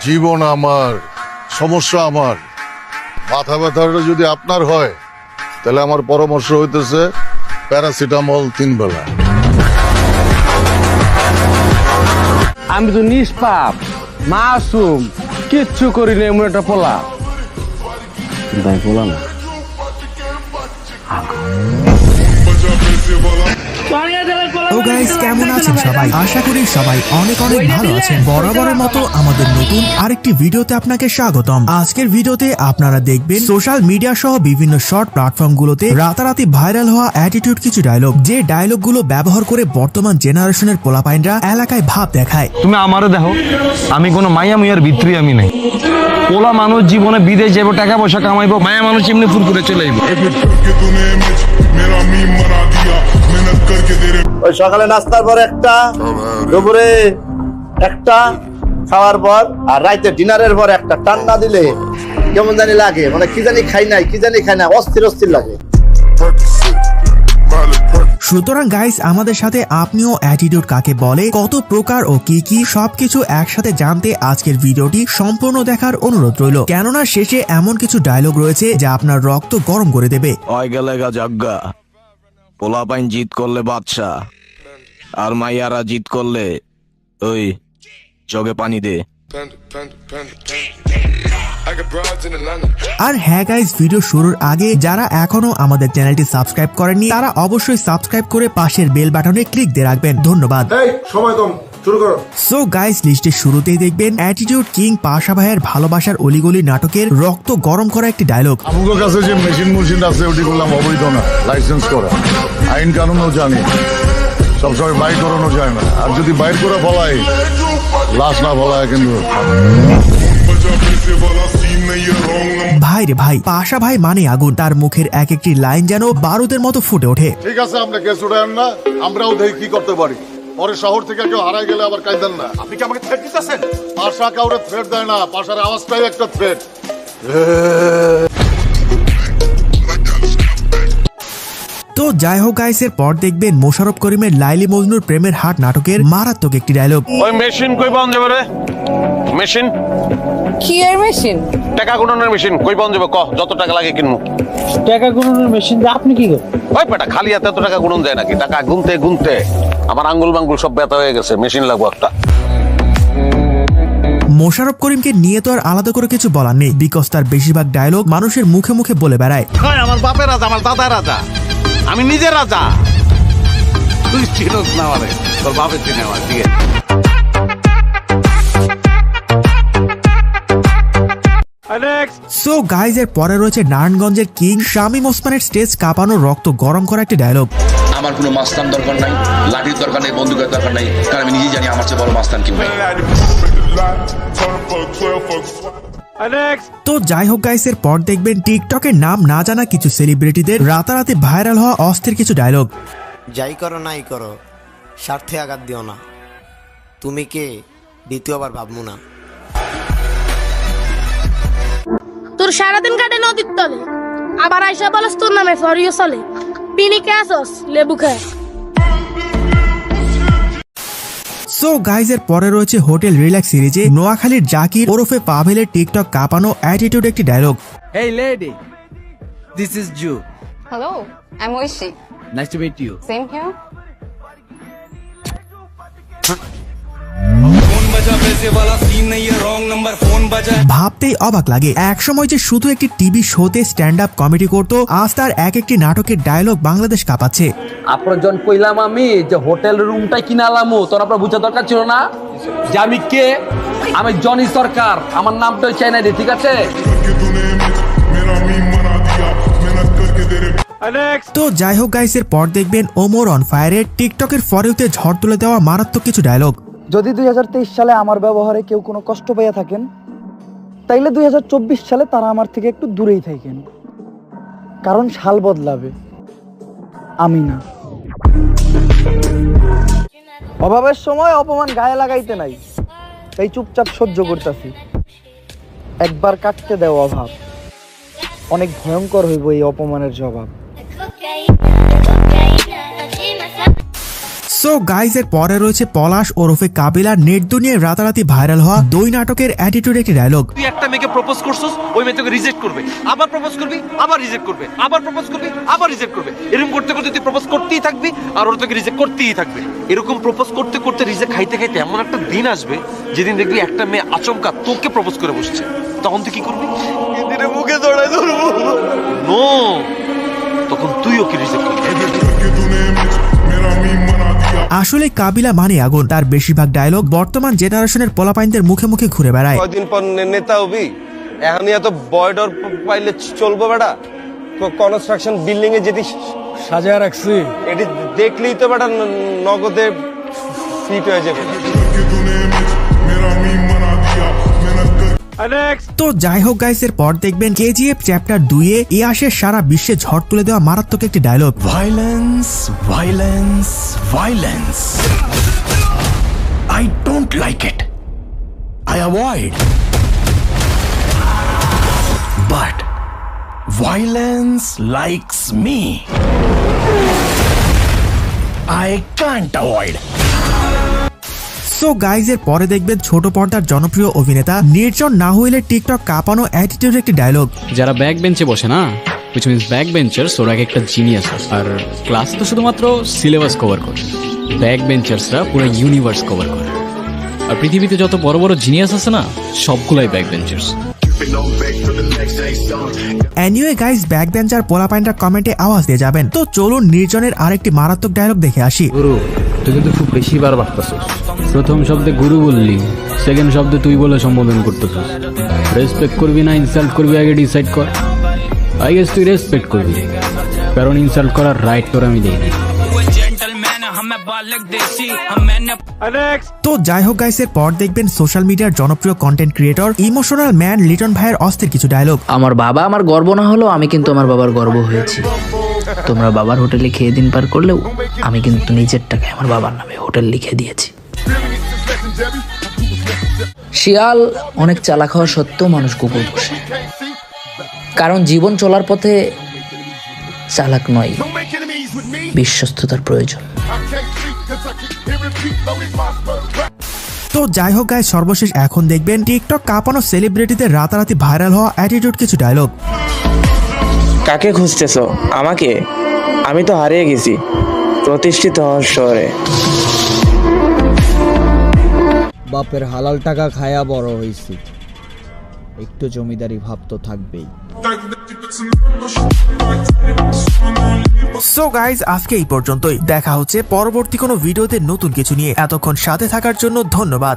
জীবন আমার, সমস্যা আমার। মাথা ব্যথাটা যদি আপনার হয় তাহলে আমার পরামর্শ হইতেছে প্যারাসিটামল 3 বেলা। আমি তো নিষ্পাপ মাসুম, কিচ্ছু করি না, এমন একটা পোলা। তাই পোলা না, তো গাইস, কেমন আছেন সবাই? আশা করি সবাই অনেক অনেক ভালো আছেন। বরাবরের মতো আমাদের নতুন আরেকটি ভিডিওতে আপনাকে স্বাগতম। আজকের ভিডিওতে আপনারা দেখবেন সোশ্যাল মিডিয়া সহ বিভিন্ন শর্ট প্ল্যাটফর্মগুলোতে রাতারাতি ভাইরাল হওয়া অ্যাটিটিউড কিছু ডায়লগ, যে ডায়লগগুলো ব্যবহার করে বর্তমান জেনারেশনের পোলাপাইনরা এলাকায় ভাব দেখায়। তুমি আমারে দেখো, আমি কোনো মায়া মুয়ার ভিতরে আমি নাই। পোলা মানুষ জীবনে বিদেশ যাবো, টাকা পয়সা কামাইবো, মায়া মানুষ এমনি ফুল করে চলে যাবো। ওই সকালে নাস্তার পর একটা, দুপুরে একটা, খাওয়ার পর আর রাইতে ডিনারের পর একটা টান না দিলে কেমন জানি লাগে, মানে কি জানি খাই নাই, অস্থির অস্থির লাগে। সুতরাং গাইস, আমাদের সাথে আপনিও অ্যাটিটিউড কাকে বলে, কত প্রকার ও কি কি সবকিছু একসাথে জানতে আজকের ভিডিওটি সম্পূর্ণ দেখার অনুরোধ রইল। কেননা শেষে এমন কিছু ডায়লগ রয়েছে যা আপনার রক্ত গরম করে দেবে। পোলাপাইন জিত করলে বাদশা, আর মাইয়ারা জিত করলে ওই জগে পানি দে। আর হ্যাঁ গাইস, ভিডিও শুরুর আগে যারা এখনো আমাদের চ্যানেলটি সাবস্ক্রাইব করেননি তারা অবশ্যই সাবস্ক্রাইব করে পাশের বেল বাটনে ক্লিক দিয়ে রাখবেন। ধন্যবাদ। সো গাইস, লিস্টের শুরুতেই দেখবেন অ্যাটিটিউড কিং পাশা ভাইয়ের ভালোবাসার অলিগলি নাটকের রক্ত গরম করা একটি ডায়লগ। আমার কাছে যে মেশিন আছে ওটি করলাম অবৈধ না, লাইসেন্স করা, আইন কানুনও জানি, সবসময় বাইর করানো যায় না। আর যদি বাইর করে ফলাই, লাশ না ফলায় কিন্তু। ভাই রে ভাই, পাশা ভাই মানে আগুন। তার মুখের এক একটি লাইন যেন বারুদের মতো ফুটে ওঠে। ঠিক আছে, আপনি কেস উঠায়েন না, আমরাও দেখি কি করতে পারি। পরে শহর থেকে কেউ হারাই গেলে আবার কাইদেন না। আপনি কি আমাকে থ্রেট দিতেছেন? পাশা কাউরে থ্রেট দেয় না, পাশার আওয়াজটাই একটা থ্রেট। তো যাই হোক গাইস, এর পর দেখবেন মোশাররফ করিমের লাইলি মজনুর প্রেমের হাট নাটকের মারাত্মক একটি ডায়লগ। ওই মেশিন কই পাওয়া যাবে রে? মেশিন কি এর মেশিন? টাকা গুণনের মেশিন কই পাওয়া যাবে? ক যত টাকা লাগে কিনবো। টাকা গুণনের মেশিন দিয়ে আপনি কি করেন? ওই বেটা, খালি হাতে এত টাকা গুণন যায় নাকি? টাকা গুনতে গুনতে আমার আঙ্গুল মাঙ্গুল সব ব্যথা হয়ে গেছে, মেশিন লাগবো একটা। মোশাররফ করিমকে নিয়ে তো আর আলাদা করে কিছু বলার নেই, বিকজ তার বেশিরভাগ ডায়লগ মানুষের মুখে মুখে বলে বেড়ায়। আমার বাপের রাজা, আমার দাদার রাজা, আমি নিজের রাজা। তুই চিনোস না আমারে, তোর বাপের চিনে আমার। ঠিক আছে। সো গাইজ, এর পরে রয়েছে নারায়ণগঞ্জের কিং শামীম ওসমানের স্টেজ কাঁপানো রক্ত গরম করা একটি ডায়লগ। আমার কোনো মাস্তান দরকার নাই, লাঠির দরকার নাই, বন্দুকের দরকার নাই, কারণ আমি নিজেই জানি আমার চেয়ে বড় মাস্তান কেউ নাই। তো যাই হোক গাইস, এর পর দেখবেন টিকটকের নাম না জানা কিছু সেলিব্রিটিদের রাতারাতি ভাইরাল হওয়া অস্থির কিছু ডায়লগ। যাই করো নাই করো, স্বার্থে আঘাত দিও না, তুমি কে দ্বিতীয়বার ভাববো না। তোর সারাদিন কাটে নদীর তলে, আবার আইসা বলস তোর নামে ফরিও চলে। পিনিকে আসস লেবু খায়। সো গাইজ, এর পরে রয়েছে হোটেল রিল্যাক্স সিরিজে নোয়াখালীর জাকির ওরফে পাভেলের টিকটক কাঁপানো অ্যাটিটিউড একটি dialogue. Hey lady, this is Ju. Hello, I'm Oishi. Nice to meet you. Same here. ভাবতেই অবাক লাগে, একসময় যে শুধু একটি টিভি শোতে স্ট্যান্ড আপ কমেডি করতো, আজ তার এক একটি নাটকের ডায়লগ বাংলাদেশ কাঁপাচ্ছে। আপনার জন কইলাম আমি যে হোটেল রুমটাই কিনালামু, তোর আপনার বুঝা দরকার ছিল না যে আমি কে? আমি জনি সরকার, আমার নামটা চাই না, ঠিক আছে? তো যাই হোক গাইস, এর পর দেখবেন ওমর অন ফায়ারের টিকটকের ফরেতে ঝড় তুলে দেওয়া মারাত্মক কিছু ডায়লগ। যদি 2023 সালে আমার ব্যবহারে কেউ কোনো কষ্ট পাইয়া থাকেন, তাইলে 2024 সালে তারা আমার থেকে একটু দূরেই থাকেন, কারণ সাল বদলাবে, আমি না। অভাবের সময় অপমান গায়ে লাগাইতে নাই, তাই চুপচাপ সহ্য করতেছি। একবার কাটতে দেও অভাব, অনেক ভয়ঙ্কর হইব এই অপমানের জবাব। সো গাইজ এর পরে রয়েছে পলাশ ওরফে কাবিলা নেট দুনিয়ায় রাতারাতি ভাইরাল হওয়া দুই নাটকের অ্যাটিটিউড একটি ডায়লগ। তুই একটা মেয়েকে প্রপোজ করছিস, ওই মেয়ে তোকে রিজেক্ট করবে, আবার প্রপোজ করবি, আবার রিজেক্ট করবে, আবার প্রপোজ করবি, আবার রিজেক্ট করবে। এরকম করতে করতে তুই প্রপোজ করতেই থাকবি আর ওরা তোকে রিজেক্ট করতেই থাকবে। এরকম প্রপোজ করতে করতে রিজেক্ট খাইতে খাইতে এমন একটা দিন আসবে যেদিন দেখবি একটা মেয়ে আচমকা তোকে প্রপোজ করে বসছে। তখন তুই কি করবি? দিনে মুখে জড়াই ধরবো। নো, তখন তুই ওকে রিজেক্ট করবি। আসলে কাবিলা মানে আগুন, তার বেশিরভাগ ডায়লগ বর্তমান জেনারেশনের পোলাপাইনদের মুখে মুখে ঘুরে বেড়ায়। কয়দিন পর নেতা হবি, এখন এত বয়ডর পাইলে চলবো বেটা। কনস্ট্রাকশন বিল্ডিং এ যেটি সাজায় রাখছি এটি দেখলেই তো বেটা নগদে ফিট হয়ে যাবে। তো যাই হোক গাইস, এর পর দেখবেন কেজিএফ চ্যাপ্টার 2 এ আসে সারা বিশ্বে ঝড় তুলে দেওয়া মারাত্মক একটি dialogue. Violence, violence, violence. I don't like it. I avoid. But violence likes me. I can't avoid. So guys এর পরে দেখবেন ছোট পর্দার জনপ্রিয় অভিনেতা নির্জন নাহুইলের টিকটক কাঁপানো অ্যাটিটিউড একটি ডায়লগ। যারা ব্যাক বেঞ্চে বসে না, which means ব্যাক বেঞ্চার্স, ওরা একটা জিনিয়াস। আর ক্লাসে তো শুধুমাত্র সিলেবাস কভার করে, ব্যাক বেঞ্চার্সরা পুরো ইউনিভার্স কভার করে। আর পৃথিবীতে যত বড় বড় জিনিয়াস আছে না, সবগুলাই back benchers. Anyway guys, back bencher পোলাপাইনরা কমেন্টে আওয়াজ দিয়ে যাবেন। তো চলুন নির্জনের আরেকটি মারাত্মক ডায়লগ দেখে আসি। গুরু, তুই কিন্তু খুব বেশি বার বাড়তেছিস। প্রথম শব্দে গুরু বললি, সেকেন্ড শব্দে তুই বলে সম্বোধন করতেছিস। রেসপেক্ট করবি না ইনসাল্ট করবি আগে ডিসাইড কর। আই গেস তুই রেসপেক্ট করবি, কারণ ইনসাল্ট করার রাইট তোর আমি দেই। তো যাই হোক গাইস, এর পর দেখবেন সোশ্যাল মিডিয়ার জনপ্রিয় content creator emotional man Liton ভাইয়ের অস্থির কিছু ডায়লগ। আমার বাবা আমার গর্ব না হলেও আমি কিন্তু আমার বাবার গর্ব হয়েছি। তোমরা বাবার হোটেলে খেয়ে দিন পার করলেও আমি কিন্তু নিজের টাকায় আমার বাবার নামে হোটেল লিখে দিয়েছি। শিয়াল অনেক চালাক হওয়া সত্ত্বেও মানুষ কুকুর পোষে, কারণ জীবন চলার পথে চালাক নয়, বিশ্বস্ততার প্রয়োজন। তো যাই হোক গাইস, সর্বশেষ এখন দেখবেন টিকটক কাঁপানো সেলিব্রিটিদের রাতারাতি ভাইরাল হওয়া অ্যাটিটিউড কিছু ডায়লগ। কাকে খুঁজতেছ? আমাকে? আমি তো হারিয়ে গেছি প্রতিষ্ঠিত হওয়ার শহরে। বাপের হালাল টাকা খায়া বড় হয়েছি, একটু জমিদারি ভাব তো থাকবেই। সো গাইজ, আজকে এই পর্যন্তই। দেখা হচ্ছে পরবর্তী কোনো ভিডিওতে নতুন কিছু নিয়ে। এতক্ষণ সাথে থাকার জন্য ধন্যবাদ।